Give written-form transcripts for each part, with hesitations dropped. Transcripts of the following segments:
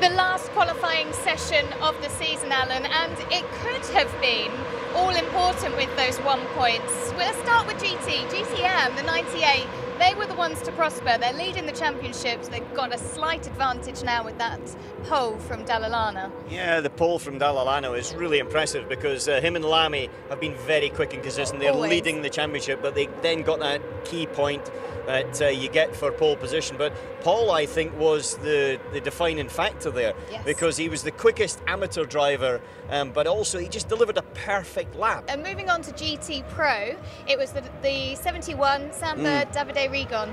The last qualifying session of the season, Allan, and it could have been all important with those 1 points. Well, let's start with GTM, the 98. They were the ones to prosper. They're leading the championships. They've got a slight advantage now with that pole from Dallalana. Yeah, the pole from Dallalana is really impressive because him and Lamy have been very quick and consistent. They're Always leading the championship, but they then got that key point that you get for pole position. But Paul, I think, was the defining factor there. Yes. Because he was the quickest amateur driver, but also he just delivered a perfect lap. And moving on to GT Pro, it was the 71 Samba Davide Rigon.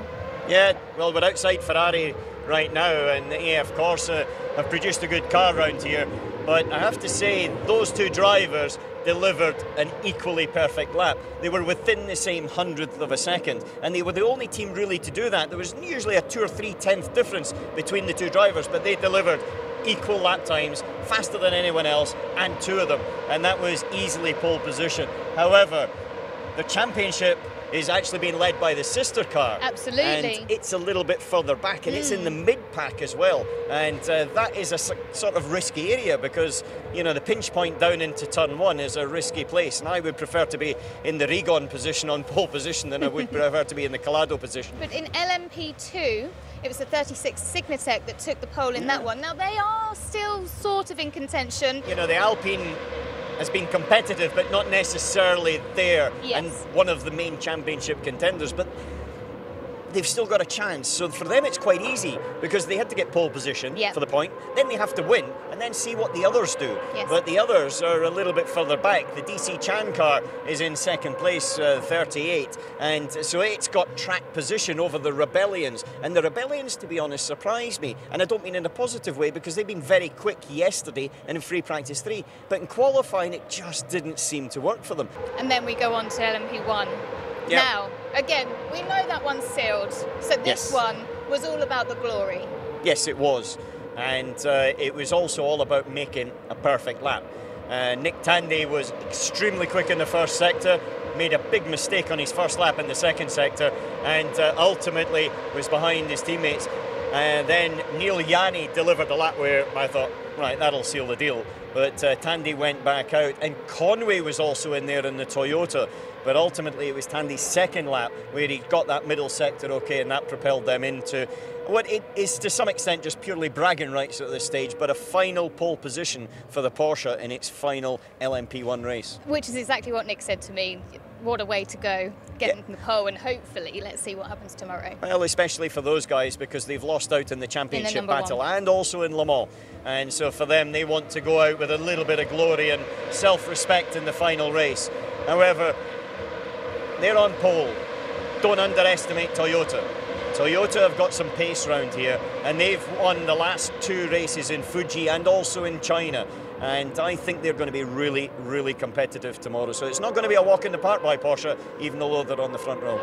Yeah, well, we're outside Ferrari right now, and yeah, of course, have produced a good car around here. But I have to say, those two drivers delivered an equally perfect lap. They were within the same 100th of a second, and they were the only team really to do that. There was usually a 2 or 3 tenth difference between the two drivers, but they delivered equal lap times, faster than anyone else, and 2 of them, and that was easily pole position. However, the championship is actually being led by the sister car. Absolutely. And it's a little bit further back, and it's in the mid-pack as well. And that is a sort of risky area because, you know, the pinch point down into turn 1 is a risky place. And I would prefer to be in the Rigon position on pole position than I would prefer to be in the Collado position. But in LMP2, it was the 36 Signatech that took the pole in that one. Now, they are still sort of in contention. You know, the Alpine has been competitive, but not necessarily there, and one of the main championship contenders, but they've still got a chance. So for them it's quite easy because they had to get pole position for the point, then they have to win and then see what the others do. But the others are a little bit further back. The DC Chan car is in second place, 38, and so it's got track position over the Rebellions, and the Rebellions, to be honest, surprised me, and I don't mean in a positive way because they've been very quick yesterday and in free practice 3, but in qualifying it just didn't seem to work for them. And then we go on to LMP1. Now, again, we know that one's sealed, so this one was all about the glory. Yes, it was, and it was also all about making a perfect lap. Nick Tandy was extremely quick in the first sector, made a big mistake on his first lap in the second sector, and ultimately was behind his teammates. And then Neil Yanni delivered a lap where I thought, right, that'll seal the deal. But Tandy went back out, and Conway was also in there in the Toyota. But ultimately it was Tandy's second lap where he got that middle sector okay, and that propelled them into what it is to some extent just purely bragging rights at this stage, but a final pole position for the Porsche in its final LMP1 race. Which is exactly what Nick said to me. What a way to go, getting the pole, and hopefully let's see what happens tomorrow. Well, especially for those guys because they've lost out in the championship battle and also in Le Mans. And so for them, they want to go out with a little bit of glory and self-respect in the final race. However, they're on pole. Don't underestimate Toyota. Toyota have got some pace around here, and they've won the last 2 races in Fuji and also in China. And I think they're going to be really, really competitive tomorrow. So it's not going to be a walk in the park by Porsche, even though they're on the front row.